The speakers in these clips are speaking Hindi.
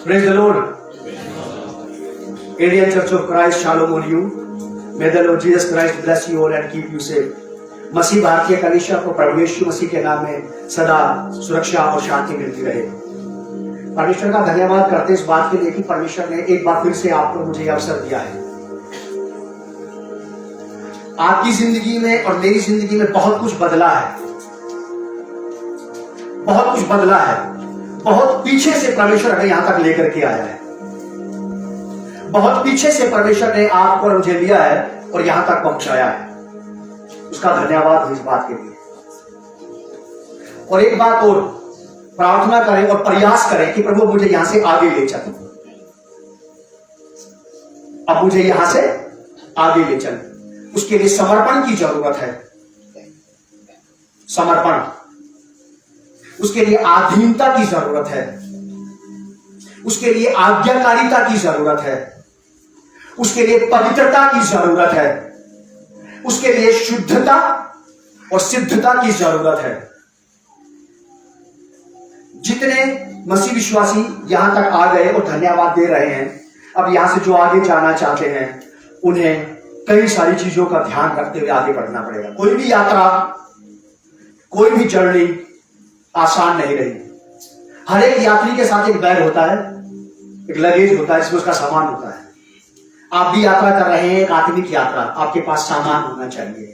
Praise the Lord. Indian Church of Christ, shalom on you. May the Lord Jesus Christ bless you all and keep you safe. मसीह भारतीय कलीसिया को प्रभु यीशु मसीह के नाम में सदा सुरक्षा और शांति मिलती रहे। परमेश्वर का धन्यवाद करते इस बात के लिए कि परमेश्वर ने एक बार फिर से आपको मुझे अवसर दिया है। आपकी जिंदगी में और मेरी जिंदगी में बहुत कुछ बदला है, बहुत कुछ बदला है। बहुत पीछे से परमेश्वर हमें यहां तक लेकर के आया है। बहुत पीछे से परमेश्वर ने आपको और मुझे लिया है और यहां तक पहुंचाया है। उसका धन्यवाद हो इस बात के लिए। और एक बात और, प्रार्थना करें और प्रयास करें कि प्रभु मुझे यहां से आगे ले चले। अब मुझे यहां से आगे ले चले, उसके लिए समर्पण की जरूरत है। समर्पण, उसके लिए आधीनता की जरूरत है, उसके लिए आज्ञाकारिता की जरूरत है, उसके लिए पवित्रता की जरूरत है, उसके लिए शुद्धता और सिद्धता की जरूरत है। जितने मसीह विश्वासी यहां तक आ गए और धन्यवाद दे रहे हैं, अब यहां से जो आगे जाना चाहते हैं उन्हें कई सारी चीजों का ध्यान रखते हुए आगे बढ़ना पड़ेगा। कोई भी यात्रा, कोई भी जर्नी आसान नहीं रही। हर एक यात्री के साथ एक बैग होता है, एक लगेज होता है, जिसमें उसका सामान होता है। आप भी यात्रा कर रहे हैं, एक आत्मिक यात्रा, आपके पास सामान होना चाहिए।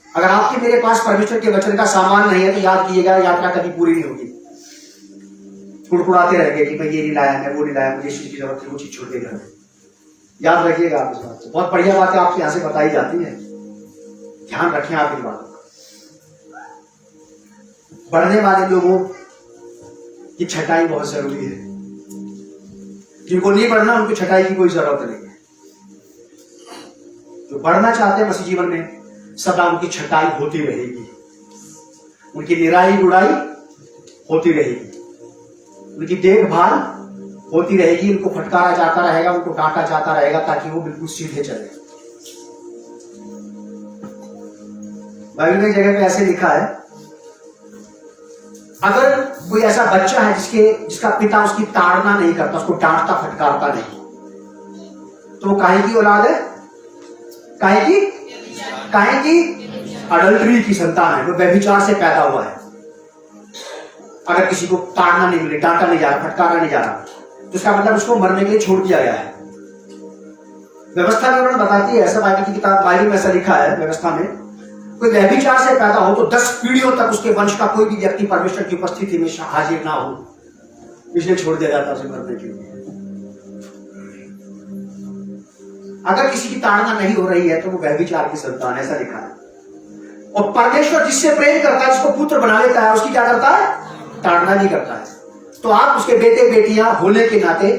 अगर आपके मेरे पास परमेश्वर के वचन का सामान नहीं है तो याद कीजिएगा, यात्रा कभी पूरी नहीं होगी। कुड़कुड़ाते रहेंगे कि भाई ये नहीं लाया, मैं वो नहीं लाया, मुझे इस चीज की जरूरत है, वो चीज छोड़ के घर। याद रखिएगा आप इस बात को। बहुत बढ़िया बातें आपके यहां से बताई जाती है, ध्यान रखें आप इन बातों का। बढ़ने वाले लोगों की छटाई बहुत जरूरी है। जिनको नहीं बढ़ना उनको छटाई की कोई जरूरत नहीं है। जो बढ़ना चाहते हैं मसीह जीवन में, सदा उनकी छटाई होती रहेगी, उनकी निराई गुड़ाई होती रहेगी, उनकी देखभाल होती रहेगी, उनको फटकारा जाता रहेगा, उनको डांटा जाता रहेगा ताकि वो बिल्कुल सीधे चले। बाइबल में जगह पे ऐसे लिखा है, अगर कोई ऐसा बच्चा है जिसका पिता उसकी ताड़ना नहीं करता, उसको डांटता फटकारता नहीं, तो वो काहे की औलाद है? काहे की अडल्ट्री की संतान है, वो व्यभिचार से पैदा हुआ है। अगर किसी को ताड़ना नहीं मिले, डांटा नहीं जा रहा, फटकारा नहीं जा रहा, तो इसका मतलब उसको मरने के लिए छोड़ दिया गया है। व्यवस्था विवरण बताती है, ऐसा बाइबल की किताब, बाइबल में ऐसा लिखा है व्यवस्था में, कोई व्यभिचार से पैदा हो तो 10 पीढ़ियों तक उसके वंश का कोई भी व्यक्ति परमेश्वर की उपस्थिति में हाजिर ना हो, इसलिए छोड़ दिया जाता है उसे मरने के लिए। अगर किसी की ताड़ना नहीं हो रही है तो वो व्यभिचार की संतान, ऐसा लिखा है। और परमेश्वर जिससे प्रेम करता है, जिसको पुत्र बना लेता है, उसकी क्या करता है? ताड़ना नहीं करता है। तो आप उसके बेटे बेटियां होने के नाते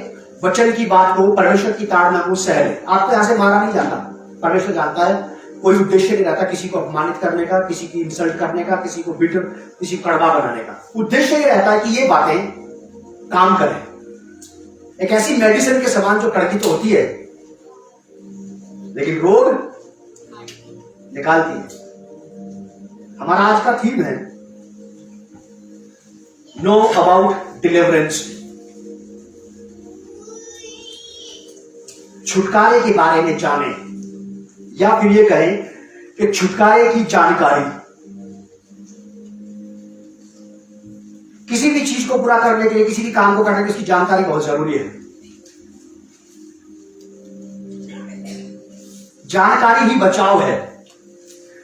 वचन की बात को, परमेश्वर की ताड़ना को सह ले। आपको यहां से मारा नहीं जाता, परमेश्वर जानता है। कोई उद्देश्य नहीं रहता किसी को अपमानित करने का, किसी की इंसल्ट करने का, किसी को बिटर, किसी कड़वा बनाने का। उद्देश्य ये रहता है कि ये बातें काम करें। एक ऐसी मेडिसिन के समान जो कड़की तो होती है लेकिन रोग निकालती है। हमारा आज का थीम है नो अबाउट डिलीवरेंस, छुटकारे के बारे में जाने, या फिर ये कहें कि छुटकारे की जानकारी। किसी भी चीज को पूरा करने के लिए, किसी भी काम को करने के लिए उसकी जानकारी बहुत जरूरी है। जानकारी ही बचाव है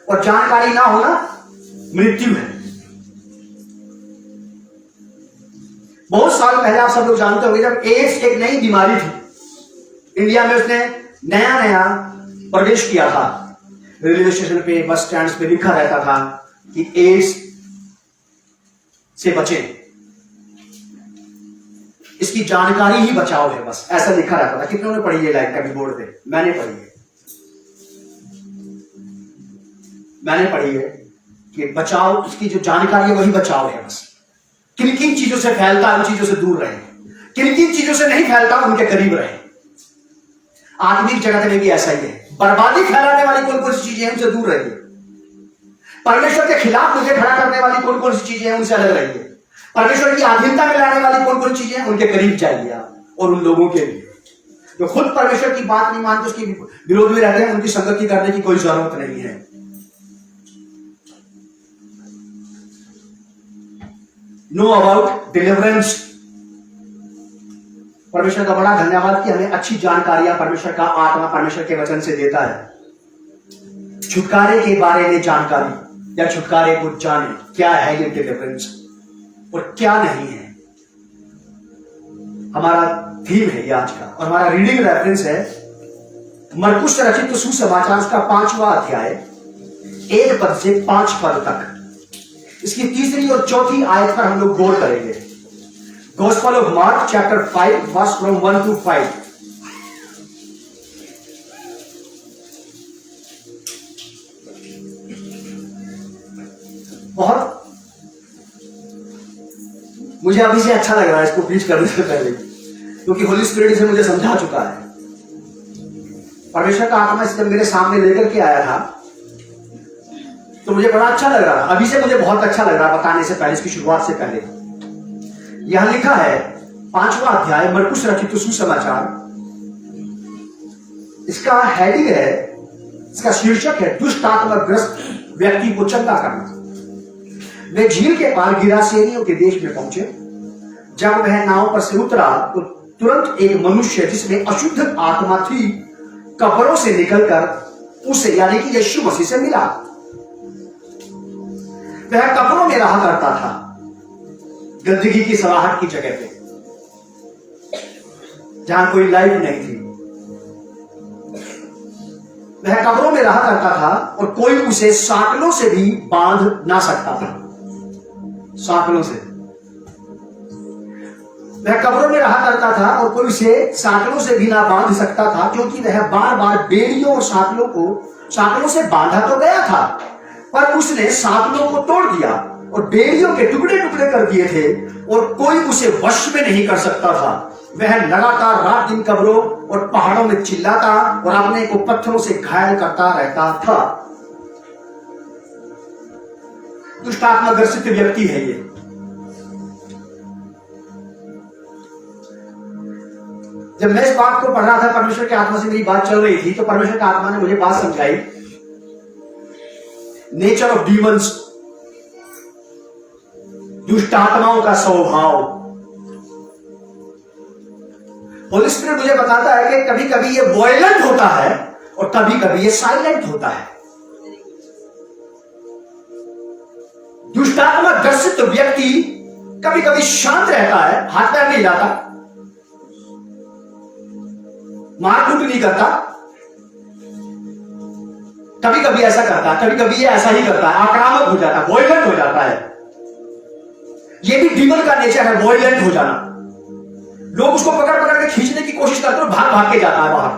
और जानकारी ना होना मृत्यु है। बहुत साल पहले आप सब लोग जानते होंगे, जब एड्स एक नई बीमारी थी इंडिया में, उसने नया नया प्रवेश किया था। रेलवे स्टेशन पे, बस स्टैंड पे लिखा रहता था कि एड्स से बचें, इसकी जानकारी ही बचाव है, बस ऐसा लिखा रहता था। कितनों ने पढ़ी है लाइक कभी बोर्ड पे? मैंने पढ़ी है। मैंने पढ़ी है कि बचाव, इसकी जो जानकारी है वही बचाव है। बस किन किन चीजों से फैलता है उन चीजों से दूर रहे, किन किन चीजों से नहीं फैलता उनके करीब रहे। आत्मिक जगत में भी ऐसा ही है। बर्बादी फैलाने वाली कौन कौन सी चीजें हैं उनसे दूर रहिए। परमेश्वर के खिलाफ मुझे खड़ा करने वाली कौन कौन सी चीजें हैं उनसे अलग रहिए। परमेश्वर की अधीनता में लाने वाली कौन कौन चीजें हैं, उनके करीब जाइए आप, और उन लोगों के लिए जो खुद परमेश्वर की बात नहीं मानते, उसके विरोध में रहते हैं, उनकी संगति करने की कोई जरूरत नहीं है। Know about deliverance. परमेश्वर का बड़ा धन्यवाद कि हमें अच्छी जानकारियां परमेश्वर का आत्मा परमेश्वर के वचन से देता है। छुटकारे के बारे में जानकारी या छुटकारे को जाने, क्या है ये डिलीवरेंस और क्या नहीं है, हमारा थीम है ये आज का। और हमारा रीडिंग रेफरेंस है मरकुस रचित सुसमाचार उसका 5वां अध्याय 1 पद से 5 पद तक। इसकी 3री और 4थी आयत पर हम लोग गौर करेंगे। Gospel of Mark chapter 5 verse from 1 to 5। बहुत मुझे अभी से अच्छा लग रहा है इसको प्रीच करने से पहले, क्योंकि होली स्पिरिट इसे मुझे समझा चुका है। परमेश्वर का आत्मा इसे जब मेरे सामने लेकर के आया था तो मुझे बड़ा अच्छा लग रहा था। अभी से मुझे बहुत अच्छा लग रहा है बताने से पहले, इसकी शुरुआत से पहले। यहां लिखा है 5वां अध्याय मरकुस रचित सुसमाचार, इसका हेडिंग है, इसका शीर्षक है दुष्ट आत्माग्रस्त व्यक्ति को चंगा करना। वे झील के पार गिरासेनियों के देश में पहुंचे। जब वह नाव पर से उतरा तो तुरंत एक मनुष्य जिसमें अशुद्ध आत्मा थी कब्रों से निकलकर उसे यानी कि यीशु मसीह से मिला। वह कब्रों में रहा करता था, गंदगी की सलाहट की जगह पे, जहां कोई लाइफ नहीं थी। वह कब्रों में रहा करता था और कोई उसे साकलों से भी बांध ना सकता था। साकलों से वह कब्रों में रहा करता था और कोई उसे साकलों से भी ना बांध सकता था, क्योंकि वह बार बार बेड़ियों और साकलों से बांधा तो गया था, पर उसने साकलों को तोड़ दिया और बेड़ियों के टुकड़े टुकड़े कर दिए थे और कोई उसे वश में नहीं कर सकता था। वह लगातार रात दिन कब्रों और पहाड़ों में चिल्लाता और अपने को पत्थरों से घायल करता रहता था। दुष्टात्माग्रसित व्यक्ति है ये। जब मैं इस बात को पढ़ रहा था, परमेश्वर के आत्मा से मेरी बात चल रही थी, तो परमेश्वर का आत्मा ने मुझे बात समझाई, नेचर ऑफ डीमंस, दुष्ट आत्माओं का स्वभाव। होली स्पिरिट मुझे बताता है कि कभी कभी ये वॉयलेंट होता है और कभी कभी ये साइलेंट होता है। दुष्टात्मा ग्रसित व्यक्ति कभी कभी शांत रहता है, हाथ पैर नहीं हिलाता, मारकूट नहीं करता, कभी कभी ऐसा करता है, कभी कभी ये ऐसा ही करता है, आक्रामक हो जाता है, वॉयलेंट हो जाता है। ये भी डीमन का नेचर है, वॉयलेंट हो जाना। लोग उसको पकड़ पकड़ के खींचने की कोशिश करते हैं, भाग भाग के जाता है बाहर।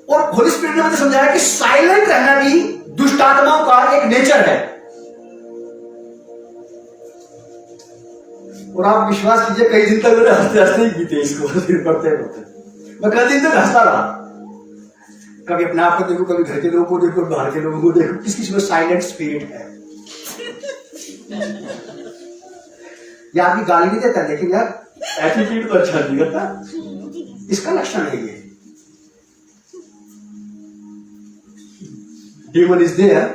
और होली स्पिरिट ने मुझे समझाया कि साइलेंट रहना भी दुष्ट आत्माओं का एक नेचर है। और आप विश्वास कीजिए, कई दिन तक मैंने हंसते हंसते ही बीते इसको, फिर पढ़ते पढ़ते मैं कई दिन तक हंसता रहा। कभी अपने आप को देखो, कभी घर के लोगों को देखो, बाहर के लोगों को देखो, किस किसी में साइलेंट स्पिरिट है। या आदमी गाली नहीं देता, लेकिन यार एटीट्यूड तो अच्छा नहीं करता, इसका लक्षण है ये। Demon is there,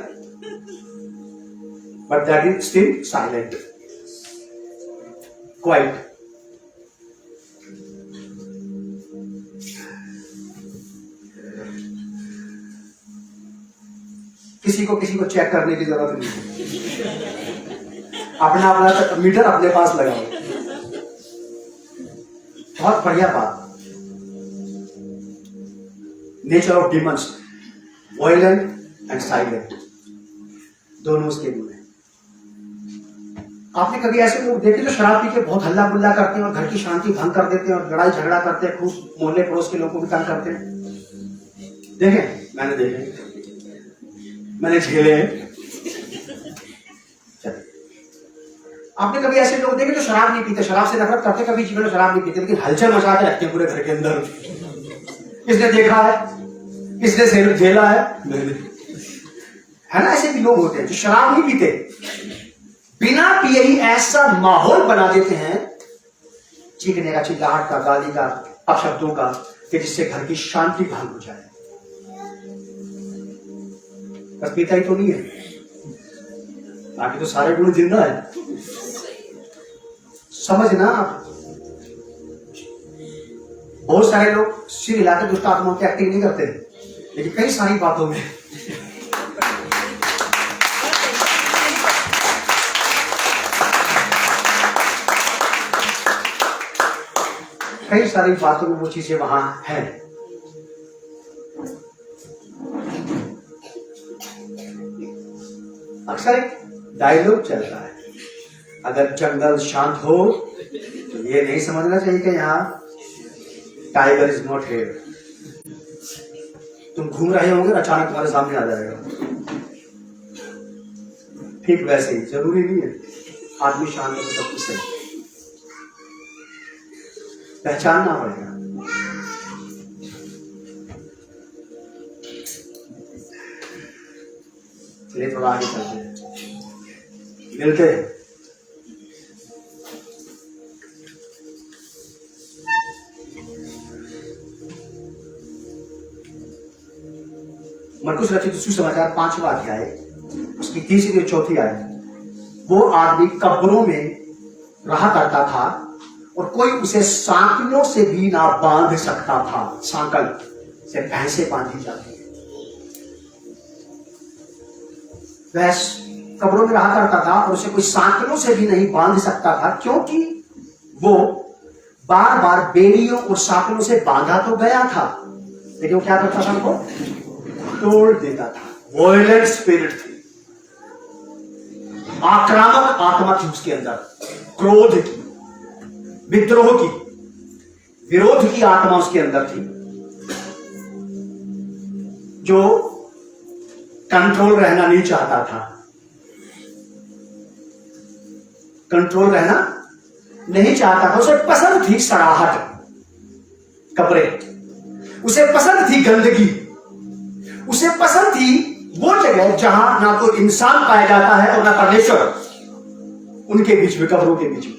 but that is still silent, quiet. किसी को चेक करने की जरूरत नहीं है, अपना अपना मीटर अपने पास लगाओ। बहुत बढ़िया बात। Nature of demons, violent and silent, दोनों उसके गुण हैं। आपने कभी ऐसे लोग देखे जो शराब पी के बहुत हल्ला गुल्ला करते हैं और घर की शांति भंग कर देते हैं और लड़ाई झगड़ा करते हैं, खूब मोहल्ले पड़ोस के लोगों को भी तंग करते हैं? देखे, मैंने देखे, मैंने झेले हैं। आपने कभी ऐसे लोग देखे जो शराब नहीं पीते, शराब से नफरत करते, कभी जीवन में शराब नहीं पीते, लेकिन हलचल मचा के रखते हैं पूरे घर के अंदर। किसने देखा है? किसने सिर झेला है? मैंने। है ना, ऐसे भी लोग होते हैं जो शराब नहीं पीते, बिना पिए ही ऐसा माहौल बना देते हैं, चीखने का, चिल्लाहट का, गाली का, अपशब्दों का, कि जिससे घर की शांति भंग हो जाए। बस पीता ही तो नहीं है, बाकी तो सारे गुण जिंदा है। समझना आप, बहुत सारे लोग सिर हिलाकर दुष्ट आत्माओं की एक्टिंग नहीं करते, लेकिन कई सारी बातों में वो चीजें वहां है। अक्सर एक डायलॉग चलता है, अगर जंगल शांत हो तो ये नहीं समझना चाहिए कि यहाँ टाइगर इज नॉट हियर। तुम घूम रहे होंगे, अचानक तुम्हारे सामने आ जाएगा। ठीक वैसे ही जरूरी नहीं है आदमी शांत हो सब कुछ सही, पहचानना पड़ेगा। चलिए थोड़ा आगे चलते हैं, मिलते हैं। मरकुस रचित सुसमाचार 5वां अध्याय, उसकी 3री और 4थी आयत। वो आदमी कब्रों में रहा करता था और कोई उसे सांकलों से भी ना बांध सकता था। सांकल से भैंसे बांधी जाती है। वह कब्रों में रहा करता था और उसे कोई सांकलों से भी नहीं बांध सकता था, क्योंकि वो बार बार बेड़ियों और सांकलों से बांधा तो गया था, लेकिन वो क्या करता था, उनको तोड़ देता था। वॉयलेंट स्पिरिट थी, आक्रामक आत्मा थी उसके अंदर, क्रोध की, विद्रोह की, विरोध की आत्मा उसके अंदर थी, जो कंट्रोल रहना नहीं चाहता था। कंट्रोल रहना नहीं चाहता था। उसे पसंद थी सड़ाहट, कपड़े, उसे पसंद थी गंदगी, उसे पसंद थी वो जगह जहां ना तो इंसान पाया जाता है और ना परमेश्वर, उनके बीच में, कब्रों के बीच में।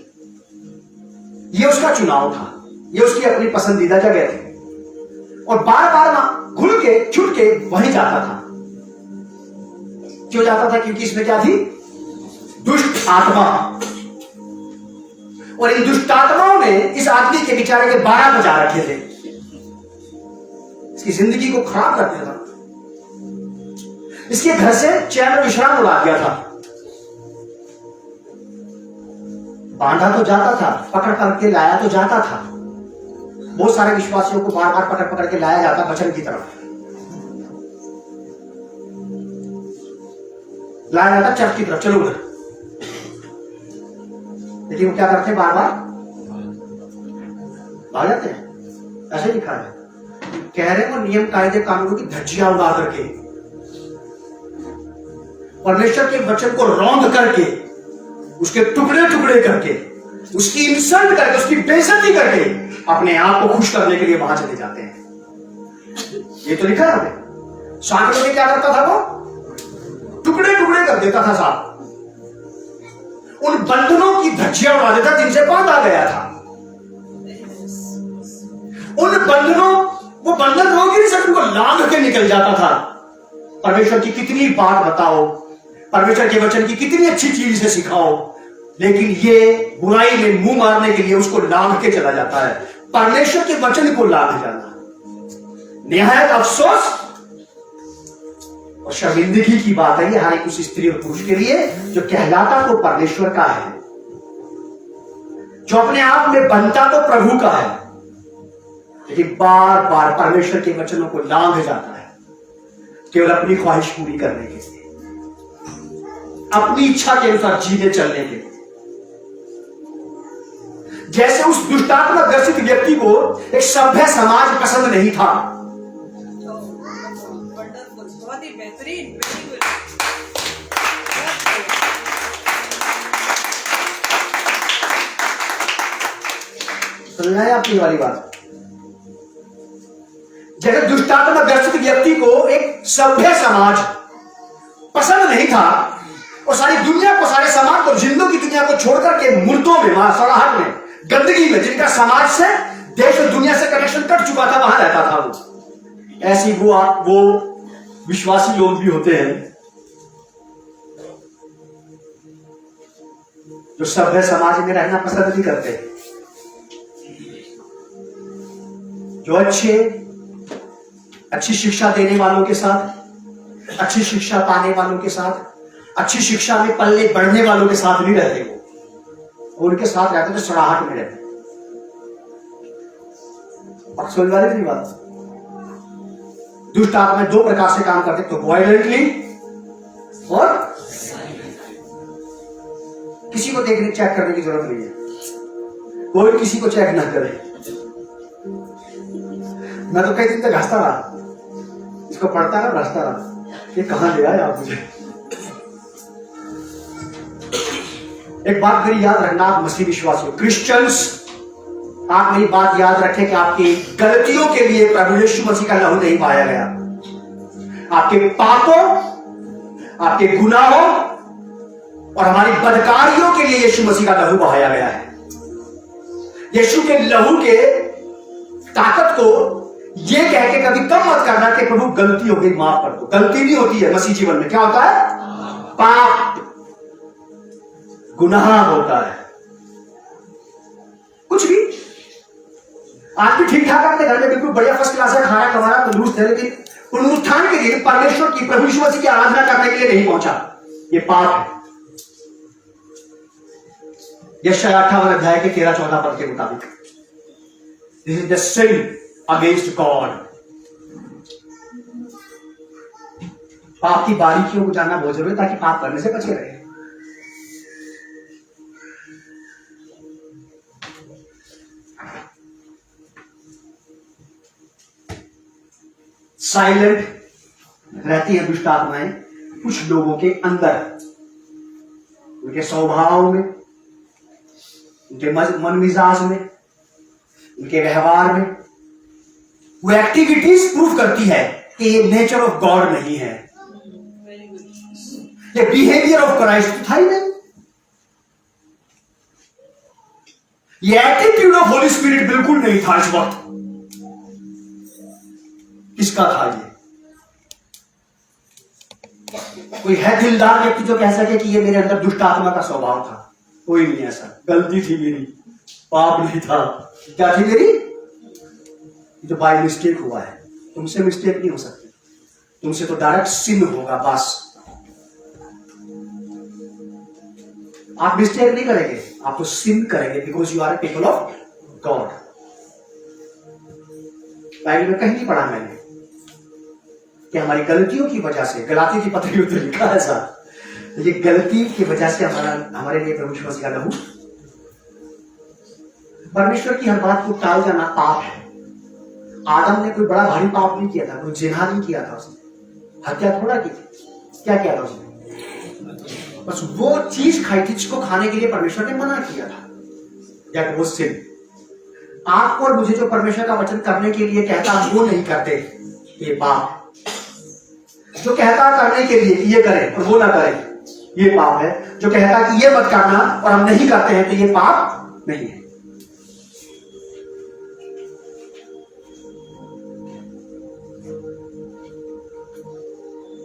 ये उसका चुनाव था, ये उसकी अपनी पसंदीदा जगह थी, और बार बार ना घुल के छुट के वहीं जाता था। क्यों जाता था? क्योंकि इसमें क्या थी? दुष्ट आत्मा। और इन दुष्ट आत्माओं ने इस आदमी के बेचारे के 12 बजा रखे थे, इसकी जिंदगी को खराब कर दिया था, इसके घर से चैन और विश्राम उड़ा दिया था। बांधा तो जाता था, पकड़ करके लाया तो जाता था। बहुत सारे विश्वासियों को बार बार पकड़ पकड़ के लाया जाता वचन की तरफ, लाया जाता चर्च की तरफ, चलो उधर। लेकिन वो क्या करते हैं? बार बार भाग जाते हैं। ऐसे लिखा है, कह रहे वो नियम कायदे कानूनों की धज्जियां उड़ा करके, परमेश्वर के वचन को रौंद करके, उसके टुकड़े टुकड़े करके, उसकी इंसल्ट करके, उसकी बेइज्जती करके अपने आप को खुश करने के लिए वहां चले जाते हैं। ये तो लिखा है। सांकलों में क्या करता था? वो टुकड़े टुकड़े कर देता था साहब, उन बंधनों की धज्जियां उड़ा देता जिनसे बांधा गया था। उन बंधनों, वो बंधन हो नहीं सकते, उनको लांघ के निकल जाता था। परमेश्वर की कितनी बात बताओ, परमेश्वर के वचन की कितनी अच्छी चीज से सिखाओ, लेकिन ये बुराई में मुंह मारने के लिए उसको लांघ के चला जाता है। परमेश्वर के वचन को लांघ जाना निहायत अफसोस और शर्मिंदगी की बात है ये हर एक उस स्त्री और पुरुष के लिए जो कहलाता तो परमेश्वर का है, जो अपने आप में बनता तो प्रभु का है, लेकिन बार बार परमेश्वर के वचनों को लांघ जाता है केवल अपनी ख्वाहिश पूरी करने के लिए, अपनी इच्छा के अनुसार जीने चलने के लिए। जैसे उस दुष्टात्मा ग्रसित व्यक्ति को एक सभ्य समाज पसंद नहीं था। बहुत ही बेहतरीन, सुनना है आपकी वाली बात। जैसे दुष्टात्मा ग्रसित व्यक्ति को एक सभ्य समाज पसंद नहीं था और सारी दुनिया को, सारे समाज को, जिंदों की दुनिया को छोड़कर के मुर्दों में, सड़ाहट में, गंदगी में, जिनका समाज से, देश और दुनिया से कनेक्शन कट चुका था, वहां रहता था वो। ऐसी वो विश्वासी लोग भी होते हैं जो सभ्य समाज में रहना पसंद नहीं करते, जो अच्छी शिक्षा देने वालों के साथ, अच्छी शिक्षा पाने वालों के साथ, अच्छी शिक्षा में पल्ले बढ़ने वालों के साथ नहीं रहते, वो उनके साथ रहते तो सड़ाहट में रहते। अब समझ वाली नहीं बात। दुष्ट आत्मा दो प्रकार से काम करते, तो वायलेंटली और किसी को देखने चेक करने की जरूरत नहीं है, कोई किसी को चेक ना करे। मैं तो कई दिन तक हंसता रहा, इसको पढ़ता रहा, हंसता रहा, ये कहां ले आया आप मुझे। एक बात मेरी याद रखना, आप मसीह विश्वासी हो, क्रिश्चियंस, आप मेरी बात याद रखें कि आपकी गलतियों के लिए प्रभु यीशु मसीह का लहू नहीं पाया गया। आपके पापों, आपके गुनाहों और हमारी बदकारियों के लिए यीशु मसीह का लहू बहाया गया है। यीशु के लहू के ताकत को ये कह के कभी कम मत करना कि प्रभु गलती हो गई माफ कर दो। गलती नहीं होती है मसीह जीवन में, क्या होता है? पाप, गुनाह होता है। कुछ भी आज भी ठीक ठाक अपने घर में बिल्कुल बढ़िया फर्स्ट क्लास है, खाना कमाना तंदुरुस्त है, लेकिन पुनरुत्थान के दिन परमेश्वर की, प्रभु यीशु मसीह की आराधना करने के लिए नहीं पहुंचा, ये पाप है। यशायाह 58 अध्याय के 13-14 पद के मुताबिक, this is the sin against God. पाप की बारीकियों को जानना बहुत जरूरी है ताकि पाप करने से बचे रहे। साइलेंट रहती है दुष्ट आत्माएं कुछ लोगों के अंदर, उनके स्वभाव में, उनके मन मिजाज में, उनके व्यवहार में। वो एक्टिविटीज प्रूव करती है कि ये नेचर ऑफ गॉड नहीं है, ये बिहेवियर ऑफ क्राइस्ट था ही नहीं, ये एटीट्यूड ऑफ होली स्पिरिट बिल्कुल नहीं था इस वक्त। किसका था ये? कोई है दिलदार व्यक्ति जो कह सके कि ये मेरे अंदर दुष्ट आत्मा का स्वभाव था? कोई नहीं ऐसा। गलती थी मेरी, पाप नहीं था। क्या थी मेरी? जो बाय मिस्टेक हुआ है। तुमसे मिस्टेक नहीं हो सकती, तुमसे तो डायरेक्ट सिन होगा बस। आप मिस्टेक नहीं करेंगे, आप तो सिन करेंगे, because you are a people of God. Bible में कहीं नहीं पढ़ा मैंने कि हमारी गलतियों की वजह से, गलाती की पत्री में लिखा है ऐसा, ये गलती की वजह से हमारे लिए प्रभु यीशु मसीह का लहू। परमेश्वर की हर बात को टाल जाना पाप है। आदम ने कोई बड़ा भारी पाप नहीं किया था, कोई जिना नहीं किया था, उसने हत्या थोड़ा की थी। क्या किया था उसने? बस वो चीज खाई थी जिसको खाने के लिए परमेश्वर ने मना किया था, दैट वाज सिन। आपको और मुझे जो परमेश्वर का वचन करने के लिए कहता है वो नहीं करते, ये पाप। जो कहता करने के लिए ये करें और वो ना करें, ये पाप है। जो कहता कि ये मत करना और हम नहीं करते हैं, तो ये पाप नहीं है।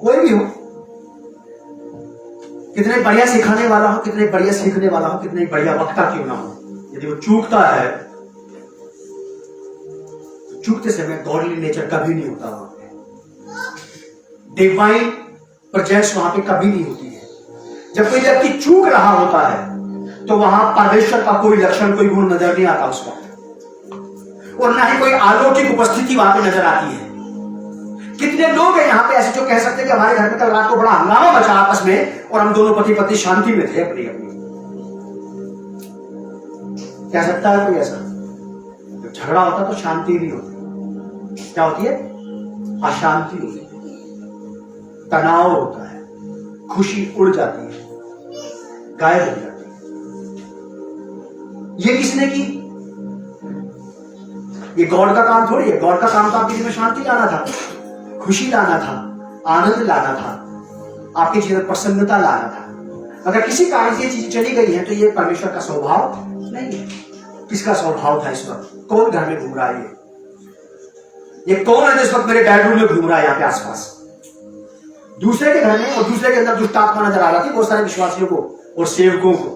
कोई भी हो, कितने बढ़िया सिखाने वाला हो, कितने बढ़िया सीखने वाला हो, कितने बढ़िया वक्ता क्यों ना हो, यदि वो चूकता है, तो चूकते समय गॉडली नेचर कभी नहीं होता वहां पे, डिवाइन प्रेजेंस वहां पे कभी नहीं होती है। जब कोई व्यक्ति चूक रहा होता है तो वहां परमेश्वर का कोई लक्षण, कोई गुण नजर नहीं आता उस वक्त, और ना ही कोई अलौकिक उपस्थिति वहां पे नजर आती है। कितने लोग हैं यहाँ पे ऐसे जो कह सकते हैं कि हमारे घर में कल रात को बड़ा हंगामा बचा आपस में और हम दोनों पति पत्नी शांति में थे अपनी अपनी। कह सकता है कोई ऐसा? जब झगड़ा होता तो शांति नहीं होती, क्या होती है? अशांति होती है, तनाव होता है, खुशी उड़ जाती है, गायब हो जाती है। ये किसने की? ये गॉड का काम थोड़ी है। गॉड का काम तो आपके जीवन में शांति लाना था, खुशी लाना था, आनंद लाना था, आपके जीवन प्रसन्नता लाना था। अगर किसी कारण से ये चीजें चली गई है तो ये परमेश्वर का स्वभाव नहीं है। किसका स्वभाव था इस वक्त? कौन घर में घूम रहा है? ये कौन है जिस वक्त मेरे बेडरूम में घूम रहा है यहाँ पे आसपास? दूसरे के घर में और दूसरे के अंदर दुष्ट आत्मा नजर आ रहा थी बहुत सारे विश्वासियों को और सेवकों को।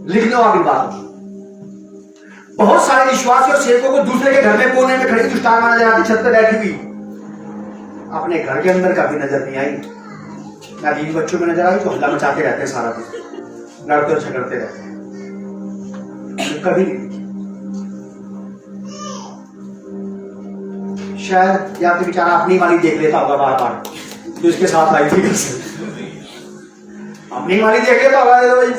लिख लो आगे बात। बहुत सारे विश्वासी और सेवकों को दूसरे के घर में कोने में खड़ी दुष्ट आत्मा नजर आती, छत पे बैठी हुई। अपने घर के अंदर कभी नजर नहीं आई। ना बीवी बच्चों में नजर आई जो हल्ला मचाते रहते हैं सारा दिन, लड़ते और झगड़ते रहते हैं, कभी नहीं। शायद या तो बेचारा अपनी वाली देख लेता होगा बार बार जो इसके साथ आई थी, अपनी वाली देख लेता होगा भाई।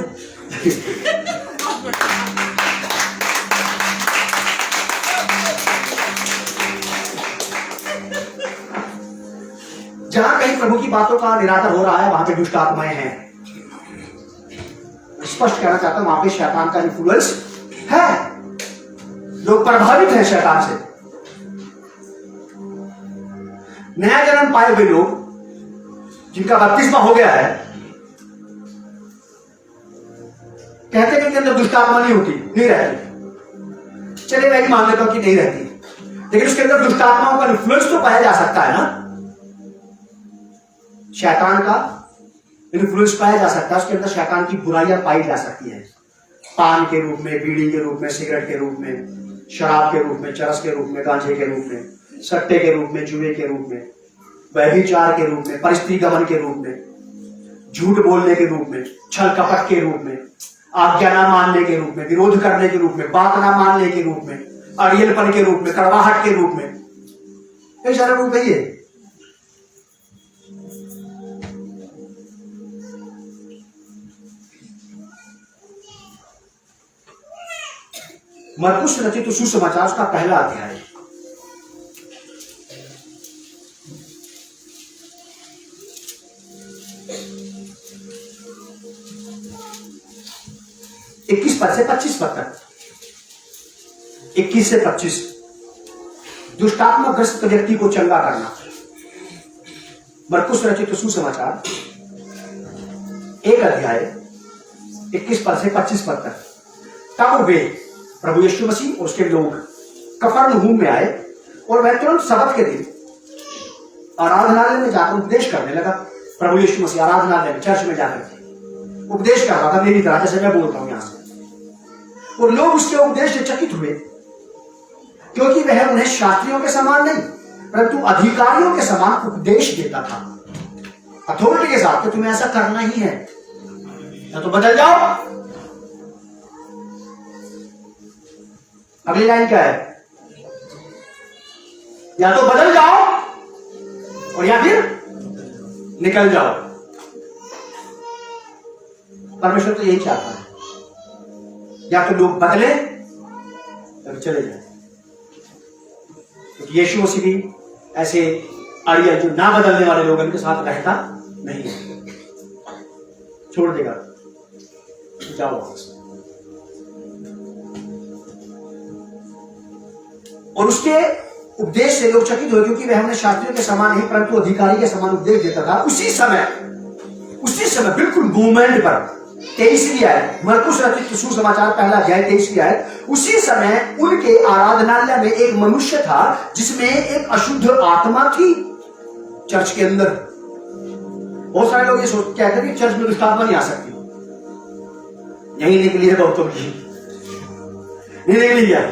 जहां कहीं प्रभु की बातों का निरादर हो रहा है वहां पे दुष्ट आत्माएं हैं। स्पष्ट कहना चाहता हूं वहां पे शैतान का इन्फ्लुएंस है। लोग प्रभावित हैं शैतान से। नया जन्म पाए हुए लोग जिनका बपतिस्मा हो गया है कहते हैं कि अंदर दुष्ट आत्मा नहीं होती, नहीं रहती। चलिए मैं भी मान लेता हूं कि नहीं रहती, लेकिन उसके अंदर दुष्ट आत्माओं का इन्फ्लुएंस तो पाया जा सकता है ना। शैतान का इन्फ्लुएंस पाया जा सकता है, उसके अंदर शैतान की बुराइयां पाई जा सकती है। पान के रूप में, बीड़ी के रूप में, सिगरेट के रूप में, शराब के रूप में, चरस के रूप में, गांजे के रूप में, सट्टे के रूप में, जुए के रूप में, व्यभिचार के रूप में, परिस्थिति गमन के रूप में, झूठ बोलने के रूप में, छल कपट के रूप में, आज्ञा ना मानने के रूप में, विरोध करने के रूप में, बात ना मानने के रूप में, अड़ियलपन के रूप में, कड़वाहट के रूप में, कई सारे रूप है ये। मरकुस रचित सुसमाचार उसका पहला अध्याय, इक्कीस पद से 25 पद तक। 21 से 25 दुष्टात्मा ग्रस्त व्यक्ति को चंगा करना। मरकुस रचित सुसमाचार एक अध्याय 21 पद से 25 पद तक। तब वे प्रभु यीशु मसीह और उसके लोग कफरनहूम में आए और वह तुरंत सबत के दिन आराधनालय में जाकर उपदेश करने लगा। प्रभु यीशु मसीह आराधनालय में, चर्च में जाकर उपदेश कर रहा था, मेरी तरह जैसे मैं बोल रहा हूं यहां से। और लोग उसके उपदेश से चकित हुए, क्योंकि वह उन्हें शास्त्रियों के समान नहीं परंतु अधिकारियों के समान उपदेश देता था, अथॉरिटी के साथ कि तुम्हें ऐसा करना ही है, या तो बदल जाओ। अगली लाइन क्या है? या तो बदल जाओ और या फिर निकल जाओ। परमेश्वर तो यही चाहता है, या तो लोग बदले या चले जाए। क्योंकि यीशु मसीह भी ऐसे अड़ियल जो ना बदलने वाले लोगों के साथ रहता नहीं है, छोड़ देगा, जाओ वापस। और उसके उपदेश से लोग चकित हुए, क्योंकि वह हमने शास्त्रियों के समान नहीं परंतु अधिकारी के समान उपदेश देता था। उसी समय बिल्कुल मूवमेंट पर 23वीं आयत, मरकुस रचित सुसमाचार पहला अध्याय 23वीं आयत। उसी समय उनके आराधनालय में एक मनुष्य था जिसमें एक अशुद्ध आत्मा थी। चर्च के अंदर बहुत सारे लोग ये कहते हैं कि चर्च में दुष्ट आत्मा नहीं आ सकती। यही निकली है बहुतों की, नहीं निकली है,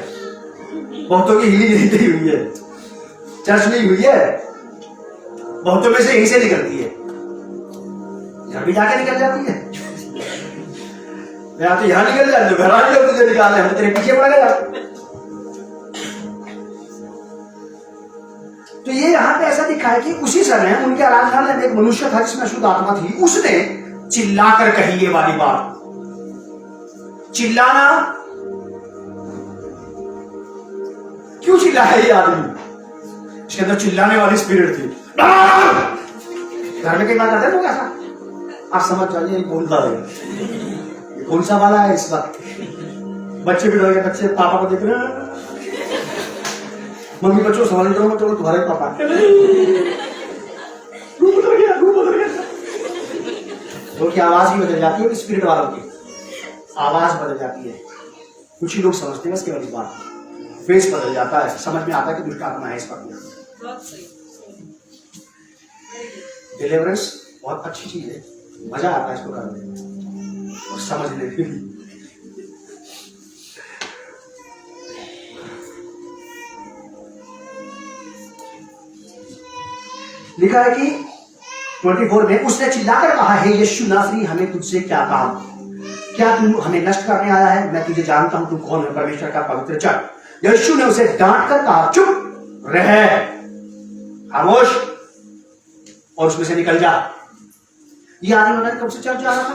बहुतों की हिली नहीं हुई है, चर्च नहीं हुई है, बहुतों में से यहीं से निकलती है, घर भी जाके निकल जाती है। या तो यहां निकल जाए, घर वाले लोग तुझे निकाल रहे हैं, तेरे पीछे पड़ गया। तो ये यहां पे ऐसा दिखा है कि उसी समय उनके आराधनालय में एक मनुष्य था जिसमें अशुद्ध आत्मा थी। उसने चिल्लाकर कही ये वाली बात। चिल्लाना क्यों चिल्लाया ये आदमी? इसके अंदर चिल्लाने वाली स्पिरिट थी। घर में कई बार करते हैं लोग ऐसा, आप समझ जाइए बोलता है कौन सा वाला है इस वक्त। बच्चे भी डर गए, बच्चे पापा को देख रहे हैं, मम्मी बच्चों सवाल करो, चलो तुम्हारे पापा रूप बदल गया। तो की आवाज भी बदल जाती है, स्पिरिट वालों की आवाज बदल जाती है। कुछ ही लोग समझते हैं केवल इस बात, फेस बदल जाता है, समझ में आता है कि दुष्ट आत्मा है इस पर। बहुत सही। डिलीवरेंस बहुत अच्छी चीज है, मजा आता है इसको करने में और समझने में। लिखा है कि 24 में उसने चिल्लाकर कहा, हे यीशु नासरी, हमें तुझसे क्या काम? क्या तू हमें नष्ट करने आया है? मैं तुझे जानता हूं, तू कौन है, परमेश्वर का पवित्र। चल। यीशु ने उसे डांट कर कहा, चुप रह, खामोश, और उसमें से निकल जा। ये आदमी मैंने कब से चर्च जा रहा था?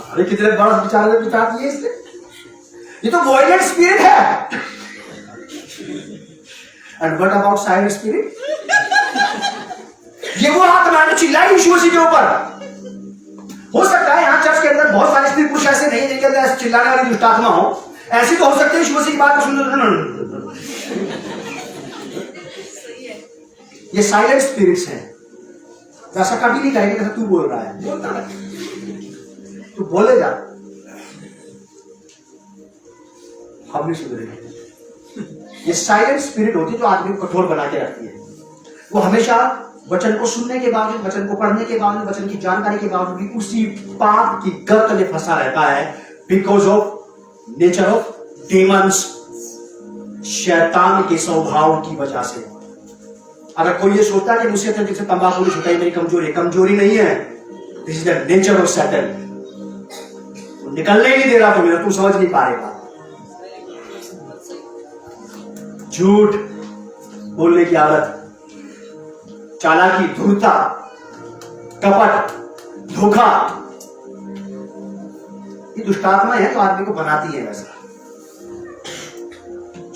अरे कितने बड़ा विचार किए इसने। ये तो वॉयलेंट स्पिरिट है। And what about silent spirit? ये वो आत्मा जो चिल्लाई यीशु मसीह के ऊपर। हो सकता है यहाँ चर्च के अंदर बहुत सारे स्त्री पुरुष ऐसे नहीं जिनके अंदर ऐसे चिल्लाने वाली दुष्ट आत्मा हो। ऐसी तो हो सकती है यीशु मसीह की बात को सुन, ये साइलेंट स्पिरिट्स हैं। वैसा कभी नहीं करेंगे जैसा तू बोल रहा है, बोलता है तू बोलेगा, हम नहीं सुधरेंगे। ये साइलेंट स्पिरिट होती है जो आदमी को कठोर बना के रखती है। वो हमेशा वचन को सुनने के बावजूद, वचन को पढ़ने के बावजूद, वचन की जानकारी के बावजूद भी उसी पाप की गर्त में फंसा रहता है, because of nature of Demons, शैतान के स्वभाव की वजह से। अगर कोई ये सोचता है कि मुझसे जैसे तंबाकू नहीं छुटाई मेरी कमजोरी, कमजोरी नहीं है, this is the nature of Satan. निकलने ही नहीं दे रहा तुम्हें, तुम समझ नहीं पाएगा। झूठ बोलने की आदत, चालाकी, धूर्तता, कपट, धोखा, ये दुष्ट आत्माएं हैं जो आदमी को बनाती है वैसा।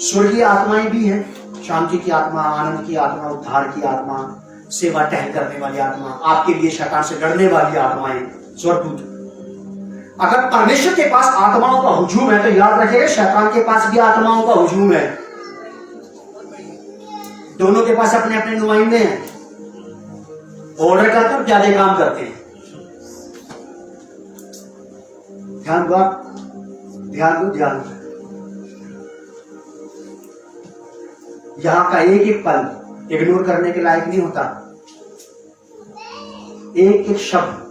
स्वर्गीय आत्माएं भी हैं, शांति की आत्मा, आनंद की आत्मा, उद्धार की आत्मा, सेवा टहल करने वाली आत्मा, आपके लिए शैतान से लड़ने वाली आत्माएं, स्वर्गदूत। अगर परमेश्वर के पास आत्माओं का हुजूम है तो याद रखिएगा शैतान के पास भी आत्माओं का हुजूम है। दोनों के पास अपने अपने नुमाइंदे हैं, ऑर्डर करते और ज्यादा काम करते हैं। ध्यान दो, ध्यान दो, ध्यान दो। यहां का एक एक पल इग्नोर करने के लायक नहीं होता। एक एक शब्द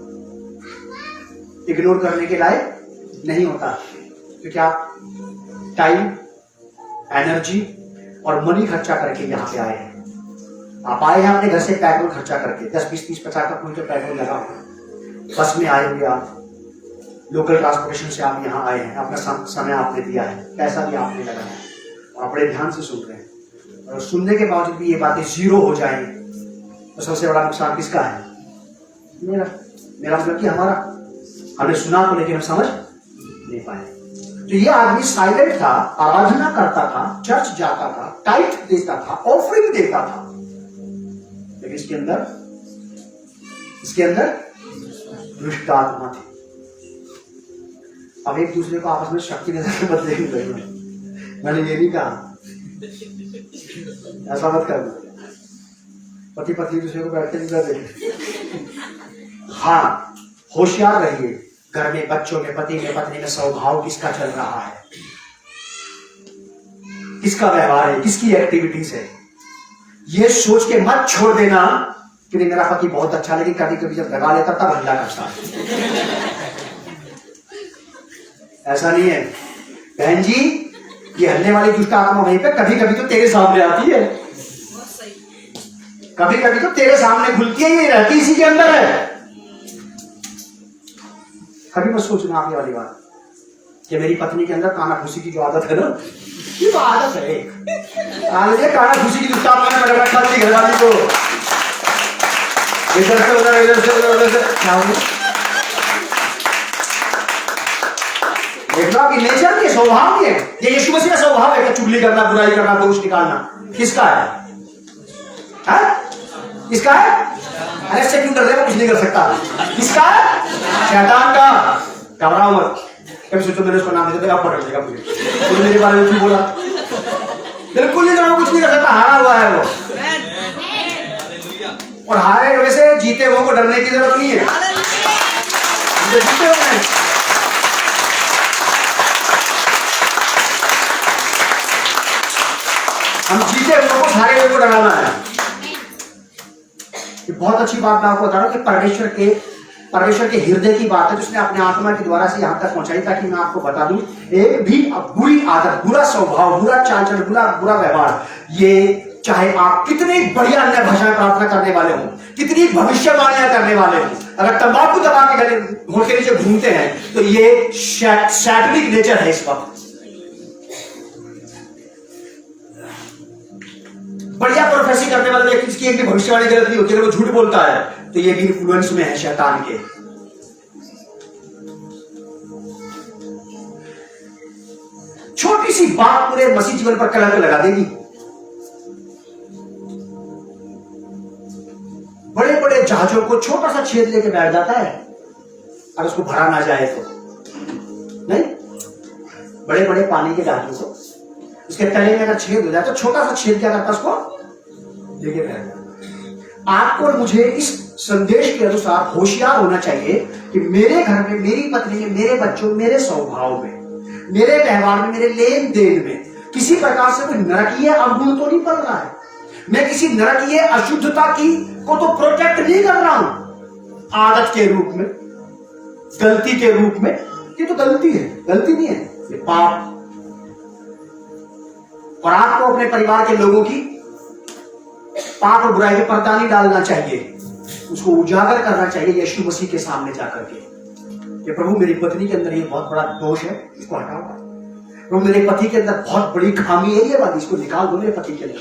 इग्नोर करने के लायक नहीं होता, क्योंकि आप टाइम, एनर्जी और मनी खर्चा करके यहां पे आए हैं। आप आए हैं अपने घर से पेट्रोल खर्चा करके, 10, 20, 30, 50 का कोई तो पेट्रोल लगा, बस में आए होंगे आप, लोकल ट्रांसपोर्टेशन से आप यहाँ आए हैं, अपना समय आपने दिया है, पैसा भी आपने लगाया है, आप बड़े ध्यान से सुन रहे हैं। और सुनने के बावजूद भी ये बातें जीरो हो जाएंगी तो सबसे बड़ा नुकसान किसका है? मेरा मतलब कि हमारा, हमने सुना तो लेकिन हम समझ नहीं पाए। तो ये आदमी साइलेंट था, आराधना करता था, चर्च जाता था, टाइट देता था, ऑफरिंग देता था, लेकिन इसके अंदर दुष्ट आत्मा थी। अब एक दूसरे को आपस में शक्ति देने के बदले ही गए। मैंने ये नहीं कहा, ऐसा मत करना, पति पत्नी दूसरे को बैठते नहीं कर। हाँ, होशियार रहिए, घर में, बच्चों में, पति में, पत्नी में स्वभाव किसका चल रहा है, किसका व्यवहार है, किसकी एक्टिविटीज है, ये सोच के मत छोड़ देना कि नहीं मेरा पति बहुत अच्छा, लेकिन कभी कभी जब लगा लेता तब हल्ला करता है। ऐसा नहीं है बहन जी, ये हल्ले वाली दुष्ट आत्मा वहीं पे कभी कभी तो तेरे सामने आती है, कभी कभी तो तेरे सामने खुलती है, ये रहती इसी के अंदर है। कभी मत सोचना आगे वाली बात कि मेरी पत्नी के अंदर काना फूसी की जो आदत है ना, ये तो आदत है एक। आगे काना फूसी की दुष्ट आत्मा ने पकड़ रखा थी घरवाली को, इधर से उधर, इधर से उधर, उधर से। देखना कि नेचर के स्वभाव ये यीशु मसीह का स्वभाव है कि चुगली करना, बुराई करना, दोष निकालना। किसका है? किसका है? अरे से क्यों कर रहे हो, कुछ नहीं कर सकता। किसका है? शैतान का। घबराओ मत, कभी सोचो मैंने उसको नाम दे दिया, आप पकड़ लेगा मुझे, तो मेरे बारे में क्यों बोला? बिल्कुल नहीं, कुछ नहीं कर सकता, हारा हुआ है वो। और हारे हुए से जीते हुए को डरने की जरूरत नहीं है। जो जीते हुए हैं, हम जीते हुए को हारे हुए को डराना है। ये बहुत अच्छी बात मैं आपको बता रहा हूं कि परमेश्वर के हृदय की बात है, जिसने अपने आत्मा के द्वारा से यहां तक पहुंचाई, ताकि मैं आपको बता दूं एक भी बुरी आदत, बुरा स्वभाव, बुरा चाल चलन, बुरा व्यवहार, ये चाहे आप कितनी बढ़िया अन्य भाषाएं प्रार्थना करने वाले हो, कितनी भविष्यवाणियां करने वाले हो, अगर तंबाकू दबा के गले होठ के नीचे घूमते हैं तो ये सैटनिक नेचर है। इस वक्त बढ़िया प्रोफेसी करने वाले व्यक्ति जिसकी एक भी भविष्यवाणी गलत नहीं होती, अगर वो झूठ बोलता है तो ये भी इन्फ्लुएंस में है शैतान के। छोटी सी बात पूरे मसीह जीवन पर कलंक लगा देगी। बड़े बड़े जहाजों को छोटा सा छेद लेके बैठ जाता है, और उसको भरा ना जाए तो नहीं। बड़े बड़े पानी के जहाजों को उसके तले में अगर छेद हो जाए तो छोटा सा छेद क्या करता है, उसको लेके बैठ जाता है। आपको और मुझे इस संदेश के अनुसार होशियार होना चाहिए कि मेरे घर में, मेरी पत्नी में, मेरे बच्चों में, मेरे स्वभाव में, मेरे व्यवहार में, मेरे लेन देन में किसी प्रकार से कोई नरकीय अवगुण तो नहीं पड़ रहा है। मैं किसी नरकीय अशुद्धता की को तो प्रोटेक्ट नहीं कर रहा हूं आदत के रूप में, गलती के रूप में। ये तो गलती है, गलती नहीं है, ये पाप। और आपको अपने परिवार के लोगों की पाप और बुराई में पर्दा नहीं डालना चाहिए, उसको उजागर करना चाहिए यीशु मसीह के सामने जाकर के कि प्रभु मेरी पत्नी के अंदर ये बहुत बड़ा दोष है, इसको हटाओ। प्रभु मेरे पति के अंदर बहुत बड़ी खामी है ये वाली, इसको निकाल दो मेरे पति के अंदर।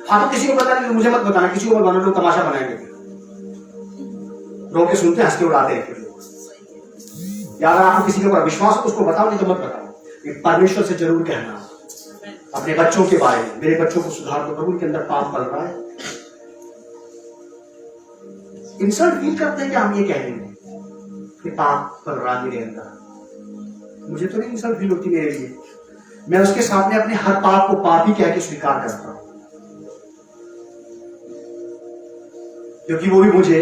हाँ तो किसी को पता नहीं, मुझे मत बताना, किसी को बताना, लोग तमाशा बनाएंगे, लोग के सुनते हंस के उड़ाते हैं। या अगर आपको किसी के ऊपर विश्वास हो उसको बताओ, नहीं तो मत बताओ। परमेश्वर से जरूर कहना अपने बच्चों के बारे में, मेरे बच्चों को सुधार दो प्रभु, उनके अंदर पाप पल रहा है। इंसल्ट फील करते हैं कि हम ये कह रहे हैं कि पाप पल रहा मेरे अंदर। मुझे तो नहीं इंसल्ट फील होती मेरे लिए, मैं उसके सामने अपने हर पाप को पाप ही कह के स्वीकार करता हूं, क्योंकि वो भी मुझे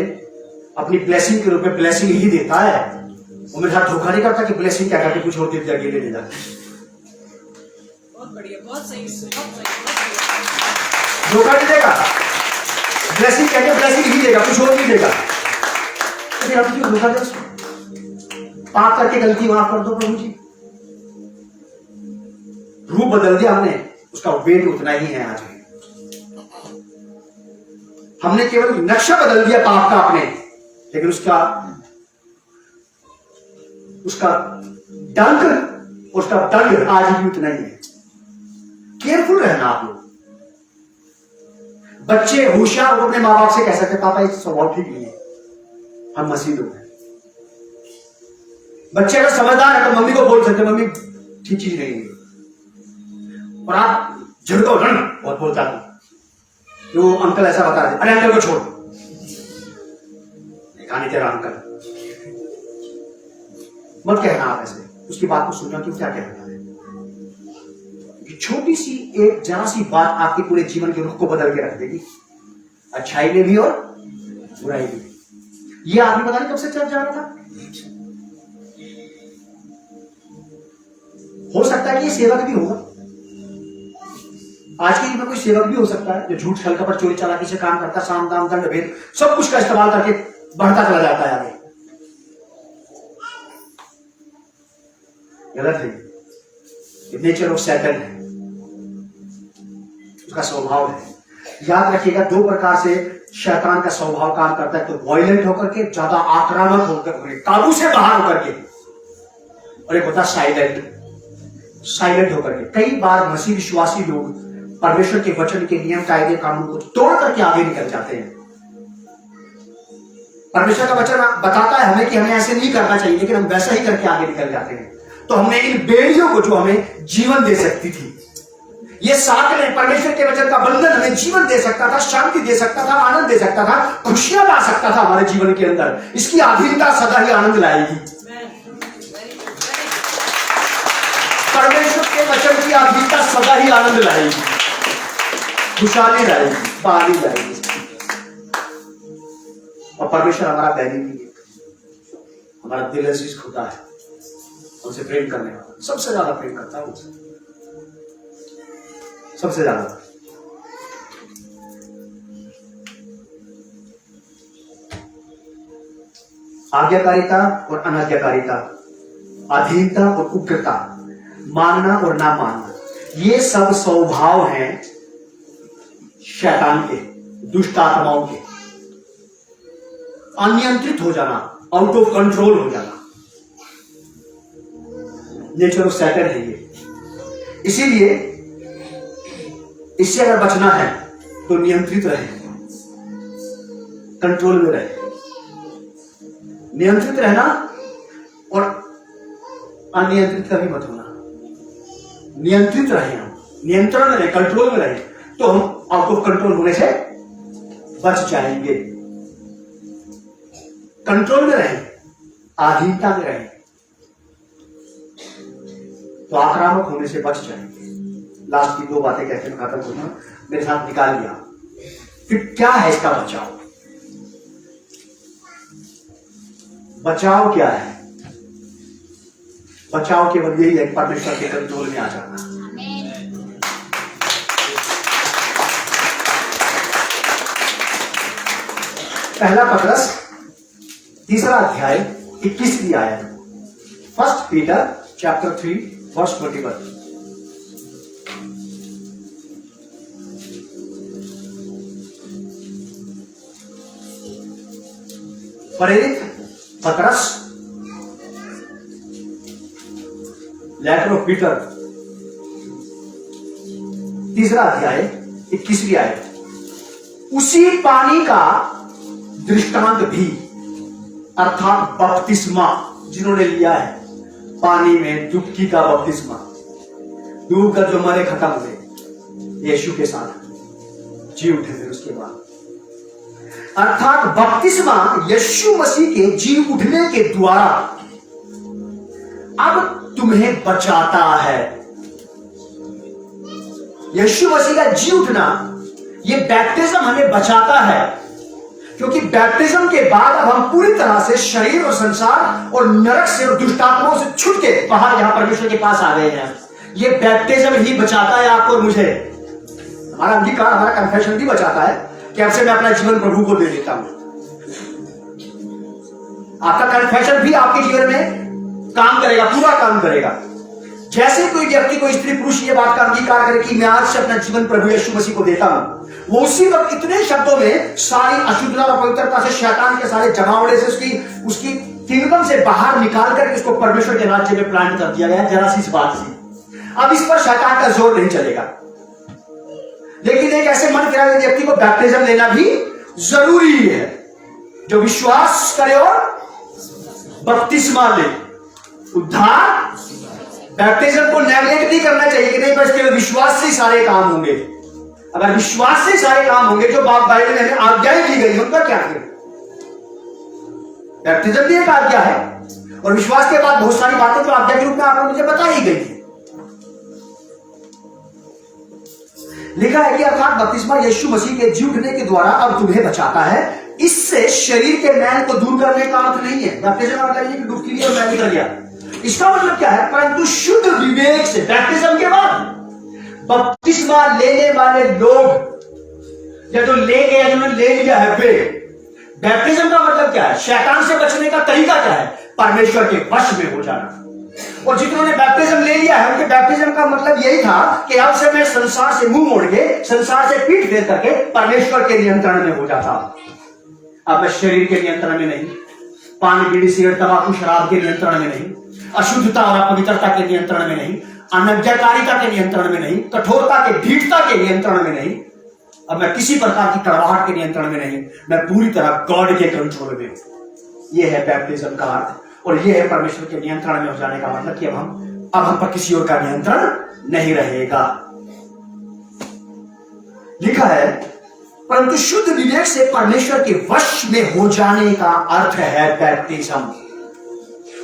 अपनी ब्लेसिंग के रूप में ब्लेसिंग ही देता है। वो मेरे साथ धोखा नहीं करता कि ब्लेसिंग क्या करके कुछ और दे दिया, अकेले ले जाता। बहुत बढ़िया, बहुत सही, धोखा नहीं देगा, ब्लेसिंग कहते ब्लेसिंग ही देगा, कुछ और नहीं देगा। तो फिर आप क्यों धोखा दे उसको? पाप करके गलती माफ कर दो प्रभु जी। रूप बदल दिया हमने, उसका वेट उतना ही है आज भी। हमने केवल नक्शा बदल दिया पाप का अपने, लेकिन उसका डंक, उसका दंड आज भी उतना ही है। केयरफुल रहना आप लोग। बच्चे होशियार अपने माँ बाप से कह सकते पापा ये स्वभाव ठीक नहीं है, हम मसीह लोग हैं। बच्चे अगर समझदार है तो मम्मी को बोल सकते मम्मी ठीक चीज नहीं है। और आप झड़को ना बहुत बोलता था, तो अंकल ऐसा बता रहे, अरे अंकल को छोड़, कहानी तेरा अंकल मत कहना आप ऐसे, उसकी बात को सुनना क्यों, क्या कहना है। छोटी सी एक जरा सी बात आपके पूरे जीवन के रुख को बदल के रख देगी, अच्छाई में भी और बुराई में भी। ये आदमी पता नहीं कब से चर्च जा रहा था। हो सकता है कि ये सेवक भी होगा, आज के युग में कोई सेवक भी हो सकता है जो झूठ छल कपट चोरी चालाकी से काम करता, साम दाम दंड भेद सब कुछ का इस्तेमाल करके बढ़ता चला जाता है आगे। गलत है, नेचर ऑफ सैटन है, उसका स्वभाव है। याद रखिएगा, दो प्रकार से शैतान का स्वभाव काम करता है, तो वायलेंट होकर के, ज्यादा आक्रामक होकर, काबू से बाहर होकर के, और एक होता साइलेंट होकर के। कई बार मसीह विश्वासी लोग परमेश्वर के वचन के नियम कायदे कानून को तोड़ करके आगे निकल जाते हैं। परमेश्वर का वचन बताता है हमें कि हमें ऐसे नहीं करना चाहिए, लेकिन हम वैसा ही करके आगे निकल जाते हैं। तो हमने इन बेड़ियों को जो हमें जीवन दे सकती थी, ये साथ परमेश्वर के वचन का बंधन हमें जीवन दे सकता था, शांति दे सकता था, आनंद दे सकता था, खुशियां ला सकता था हमारे जीवन के अंदर, इसकी अधीनता सदा ही आनंद लाएगी। परमेश्वर के वचन की अधीनता सदा ही आनंद लाएगी, खुशहाली लाएगी, पानी लाएगी। और परमेश्वर हमारा बैरी भी है, हमारा दिल अजीज खुदा है, उनसे प्रेम करने वाला, सबसे ज्यादा प्रेम करता है उनसे, सबसे ज्यादा। आज्ञाकारिता और अनाज्ञाकारिता, अधीनता और उग्रता, मानना और ना मानना, ये सब स्वभाव हैं शैतान के, दुष्ट आत्माओं के। अनियंत्रित हो जाना, आउट ऑफ कंट्रोल हो जाना, नेचर ऑफ सैटन है ये। इसीलिए इससे अगर बचना है तो नियंत्रित रहे, कंट्रोल में रहे। नियंत्रित रहना और अनियंत्रित कभी मत होना। नियंत्रित रहे, हम नियंत्रण में रहे, कंट्रोल में रहे, तो हम आउट ऑफ कंट्रोल होने से बच जाएंगे। कंट्रोल में रहे, अधीनता में रहे, तो आक्रामक होने से बच जाएंगे। लास्ट की 2 बातें कहते हैं, खत्म करूंगा, मेरे साथ निकाल दिया। फिर क्या है इसका बचाव? बचाव क्या है? बचाव केवल यही है, परमेश्वर के कंट्रोल में आ जाना। पहला पतरस 3 अध्याय 21 आयत, 1 पीटर चैप्टर 3 वर्स 21। प्रेरित पतरस, लेटर ऑफ पीटर, 3 अध्याय 21 आयत, उसी पानी का दृष्टांत भी, अर्थात बपतिस्मा जिन्होंने लिया है पानी में, डुबकी का बपतिस्मा, डूब कर जो मरे खत्म हुए, यीशु के साथ जी उठे फिर उसके बाद, अर्थात बपतिस्मा यीशु मसीह के जी उठने के द्वारा अब तुम्हें बचाता है। यीशु मसीह का जी उठना, ये बैप्टिज्म हमें बचाता है, क्योंकि बैप्टिज्म के बाद अब हम पूरी तरह से शरीर और संसार और नरक से और दुष्टात्माओं से छूट के बाहर यहां परमेश्वर के पास आ गए हैं। ये बैप्टिज्म ही बचाता है आपको और मुझे। हमारा अंगीकार, हमारा कन्फेशन भी बचाता है कि अब से मैं अपना जीवन प्रभु को दे देता हूं। आपका कन्फेशन भी आपके जीवन में काम करेगा, पूरा काम करेगा। जैसे कोई व्यक्ति, कोई स्त्री पुरुष ये बात का अंगीकार करे कि मैं आज से अपना जीवन प्रभु यीशु मसीह को देता हूं, वो उसी वक्त इतने शब्दों में सारी अशुद्धता और पवित्रता से, शैतान के सारे जमावड़े से उसकी किंगडम से बाहर निकाल कर उसको परमेश्वर के राज्य में प्लांट कर दिया गया। जरा सी इस बात से अब इस पर शैतान का जोर नहीं चलेगा। लेकिन एक ऐसे मन फिराए व्यक्ति को बैप्टिज्म लेना भी जरूरी है, जो विश्वास करे और बपतिस्मा ले। उद्धार बैप्टिज्म को नेगलेक्ट नहीं करना चाहिए कि नहीं बस केवल विश्वास से सारे काम होंगे। अगर विश्वास से सारे काम होंगे, जो बाइबल में हमें आज्ञाएं दी गई उनका क्या करें? बैप्टिज्म भी एक आज्ञा है, और विश्वास के बाद बहुत सारी बातें जो आज्ञा के रूप में आपको मुझे बताई गई है। लिखा है कि अर्थात बपतिस्मा यीशु मसीह के जी उठने के द्वारा अब तुम्हें बचाता है। इससे शरीर के मैल को दूर करने का अर्थ नहीं है। बैप्टिज्म का मतलब ये कि डुबकी ली और मैल निकल गया। इसका मतलब क्या है? परंतु शुद्ध विवेक से बैप्टिज्म के बाद बपतिस्मा लेने वाले लोग या जो ले गए, जिन्होंने ले लिया है, वे बैप्टिज्म का मतलब क्या है? शैतान से बचने का तरीका क्या है? परमेश्वर के वश में हो जाना। और जिन्होंने बैप्टिज्म ले लिया है, उनके बैप्टिज्म का मतलब यही था कि अब से मैं संसार से मुंह मोड़ के, संसार से पीठ फेर करके परमेश्वर के नियंत्रण में हो जाता। अब मैं शरीर के नियंत्रण में नहीं, पान, बीड़ी, सिगरेट, तंबाकू, शराब के नियंत्रण में नहीं, अशुद्धता और अपवित्रता के नियंत्रण में नहीं, अनज्ञाकारिता के नियंत्रण में नहीं, कठोरता के, ढीठता के नियंत्रण में नहीं। अब मैं किसी प्रकार की कड़वाहट के नियंत्रण में नहीं, मैं पूरी तरह गॉड के कंट्रोल में। यह है बैप्टिज्म का अर्थ, और यह है परमेश्वर के नियंत्रण में हो जाने का मतलब कि अब हम पर किसी और का नियंत्रण नहीं रहेगा। लिखा है परंतु शुद्ध विवेक से परमेश्वर के वश में हो जाने का अर्थ है बैप्टिज्म।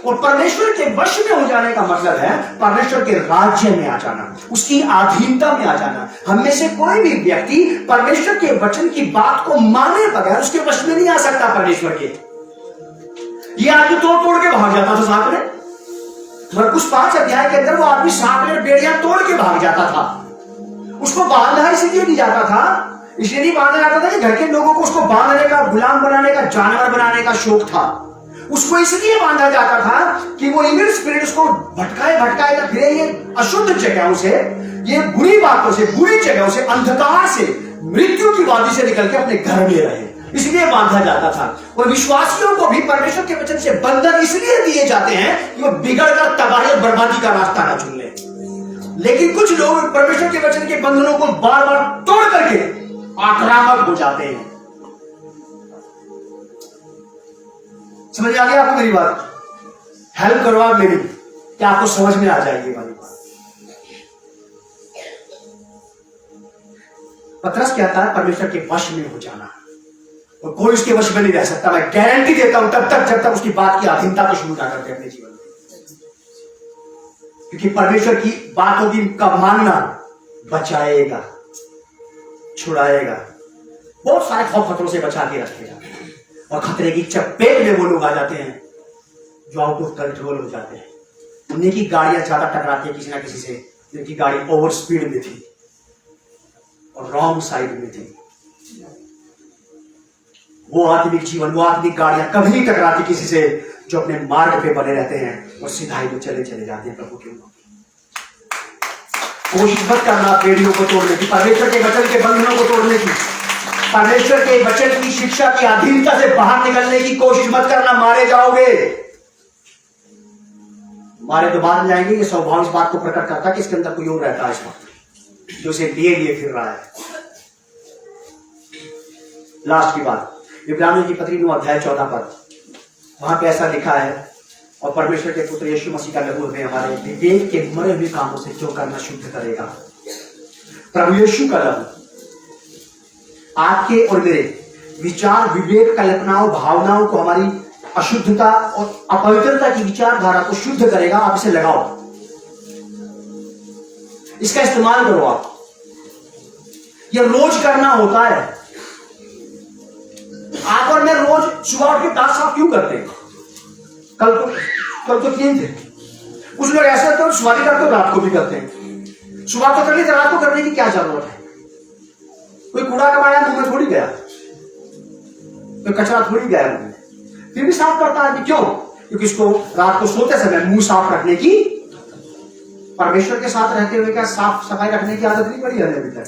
और परमेश्वर के वश में हो जाने का मतलब है परमेश्वर के राज्य में आ जाना, उसकी अधीनता में आ जाना। हम में से कोई भी व्यक्ति परमेश्वर के वचन की बात को माने बगैर उसके वश में नहीं आ सकता परमेश्वर के। ये आदमी तोड़ के भाग जाता था सांप में, मरकुस 5 अध्याय के अंदर वो आदमी सांप में बेड़ियां तोड़ के भाग जाता था। उसको बांधा इसलिए नहीं जाता था, इसलिए नहीं बांधा जाता था कि घर के लोगों को उसको बांधने का, गुलाम बनाने का, जानवर बनाने का शौक था। उसको इसलिए बांधा जाता था कि वो इविल स्पिरिट उसको भटकाएगा फिरे ये अशुद्ध जगहों से, ये बुरी बातों से, बुरी जगहों से, अंधकार से, मृत्यु की वादी से निकल के अपने घर में रहे, इसलिए बांधा जाता था। और विश्वासियों को भी परमेश्वर के वचन से बंधन इसलिए दिए जाते हैं कि वो बिगड़कर तबाही और बर्बादी का रास्ता ना चुन ले। लेकिन कुछ लोग परमेश्वर के वचन के बंधनों को बार बार तोड़ करके आक्रामक हो जाते हैं। समझ आ गया आपको मेरी बात? हेल्प करो आप मेरी, क्या आपको समझ में आ जाएगी वाली बात। पतरस कहता है परमेश्वर के वश में हो जाना, और कोई उसके वश में नहीं रह सकता। मैं गारंटी देता हूं तब तक जब तक उसकी बात की अधीनता को शुरू ना करते अपने जीवन में, क्योंकि परमेश्वर की बातों की का मानना बचाएगा, छुड़ाएगा, बहुत सारे खतरों से बचा के रखेगा। और खतरे की चपेट में वो लोग आ जाते हैं जो आउट ऑफ कंट्रोल हो जाते हैं। उन्हीं की गाड़ियां ज्यादा टकराती है किसी ना किसी से, जिनकी गाड़ी ओवर स्पीड में थी और रॉन्ग साइड में थी। वो आदमी जीवन, वो आदमी गाड़ियां कभी नहीं टकराती किसी से जो अपने मार्ग पे बने रहते हैं और सिधाई में चले जाते हैं प्रभु के। कोशिश मत करना पेड़ियों को तोड़ने की, परमेश्वर के वचन के बंधनों को तोड़ने की, परमेश्वर के वचन की शिक्षा की अधीनता से बाहर निकलने की कोशिश मत करना, मारे जाओगे। मारे तो बाद में जाएंगे। ये स्वभाव इस बात को प्रकट करता है कि इसके अंदर कोई और रहता है इस वक्त, जो उसे लिए फिर रहा है। लास्ट की बात, इब्रानियों की पत्री 9 अध्याय 14 पर, वहां पे ऐसा लिखा है, और परमेश्वर के पुत्र यीशु मसीह का लहू हमें हमारे विवेक के मरे हुए कामों से जो करना शुद्ध करेगा। प्रभु यीशु का लहू आपके और मेरे विचार, विवेक, कल्पनाओं, भावनाओं को, हमारी अशुद्धता और अपवित्रता की विचारधारा को शुद्ध करेगा। आप इसे लगाओ, इसका इस्तेमाल करो। आप ये रोज करना होता है। आप और मैं रोज सुबह उठ के दांत साफ क्यों करते हैं? कल तो किए थे। कुछ लोग ऐसा करते हैं सुबह भी करते हैं, रात को भी करते हैं। सुबह तो कर ली, रात को करने की क्या जरूरत है? कोई कूड़ा कमाया मुंह में थोड़ी गया, कोई कचरा थोड़ी गया मुंह में, फिर भी साफ करता है। क्यों? क्योंकि इसको रात को सोते समय मुंह साफ रखने की, परमेश्वर के साथ रहते हुए क्या साफ सफाई रखने की आदत नहीं पड़ी है अभी तक।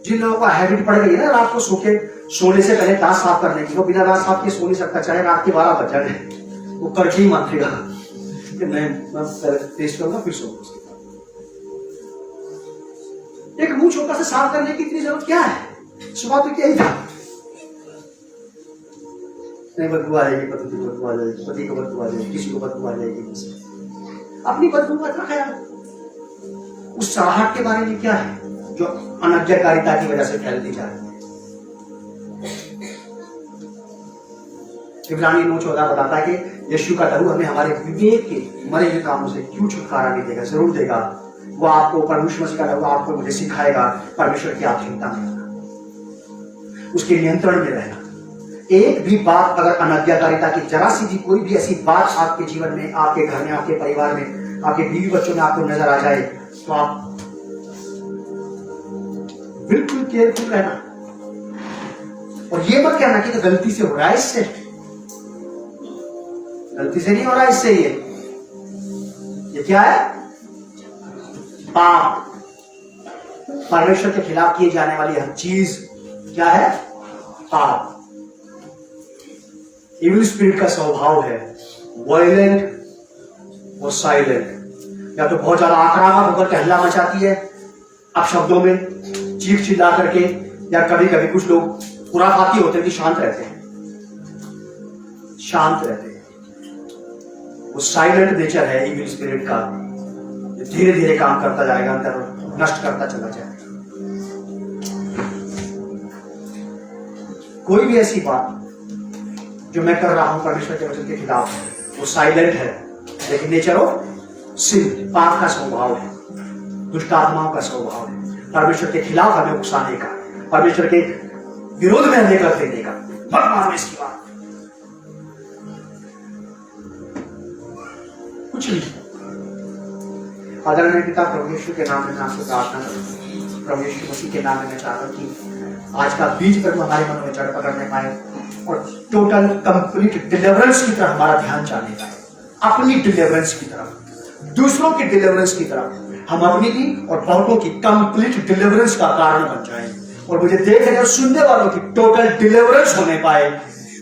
जिन लोगों का हैबिट पड़ गई है ना रात को सोने से पहले दांत साफ करने की, वो बिना दांत साफ के सो नहीं सकता, चाहे रात के 12 बज जाए, वो करके ही मानेगा कि मैं टेस्ट करूंगा फिर सोऊंगा। एक मुंह छोटा से साफ करने की इतनी जरूरत क्या है? सुबह तो क्या ही था, नहीं बदबू आ जाएगी, पति को बदबू आ जाएगी, पति को बदबू आ जाएगी, किसी को बदबू आ जाएगी। अपनी बदबू का रखा यार। उस सड़ाहट के बारे में क्या है जो अनज्ञाकारिता की वजह से फैलती जा रही है? इब्रानी 9:14 बताता है कि यीशु का लहू हमें हमारे विवेक के मरे हुए कामों से क्यों छुटकारा नहीं देगा? जरूर देगा। वो आपको, परमेश्वर मसीह का लहू आपको मुझे सिखाएगा परमेश्वर की अधीनता में रहना, उसके नियंत्रण में रहना। एक भी बात अगर अनज्ञाकारिता की, जरा सी भी कोई भी ऐसी बात आपके जीवन में, आपके घर में, आपके परिवार में, आपके बीवी बच्चों में आपको नजर आ जाए, तो आप बिल्कुल केयरफुल रहना। और ये मत कहना कि गलती से हो रहा है, इससे गलती से नहीं हो रहा, इससे ये क्या है? पाप। परमेश्वर के खिलाफ किए जाने वाली हर चीज क्या है? पाप। इविल स्पिरिट का स्वभाव है वायलेंट और साइलेंट। या तो बहुत ज्यादा आक्रामक होकर के हल्ला मचाती है, अब शब्दों में चीख चिल्ला करके, या कभी कभी कुछ लोग खुराफाती होते हैं कि शांत रहते हैं, शांत रहते हैं। वो साइलेंट नेचर है इविल स्पिरिट का, धीरे धीरे काम करता जाएगा, अंदर नष्ट करता चला जाएगा। कोई भी ऐसी बात जो मैं कर रहा हूं परमेश्वर के वचन के खिलाफ, वो साइलेंट है, लेकिन नेचर ऑफ सिन, पाप का स्वभाव है, दुष्ट आत्माओं का स्वभाव है, परमेश्वर के खिलाफ हमें उकसाने का, परमेश्वर के विरोध में हमें कर देने का। मत मानो इसकी बात, कुछ नहीं। आदरणीय पिता, प्रभु यीशु के नाम में मैं आपसे प्रार्थना करूं, प्रभु यीशु मसीह के नाम में मैं चाहता हूं कि आज का बीज पर हमारे मन में जड़ पकड़ने पाए और टोटल कंप्लीट डिलीवरेंस की तरफ हमारा ध्यान जाने पाए, अपनी डिलीवरेंस की तरफ, दूसरों की डिलीवरेंस की तरफ, हम अपनी भी और बहुतों की कंप्लीट डिलीवरेंस का कारण बन जाए और मुझे देखने और सुनने वालों की टोटल डिलीवरेंस होने पाए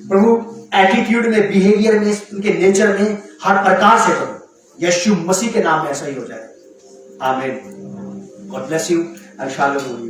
प्रभु, एटीट्यूड में, बिहेवियर में, उनके नेचर में, हर प्रकार से प्रभु यीशु मसीह के नाम में ऐसा ही हो जाए। आमीन। God bless you and shalom.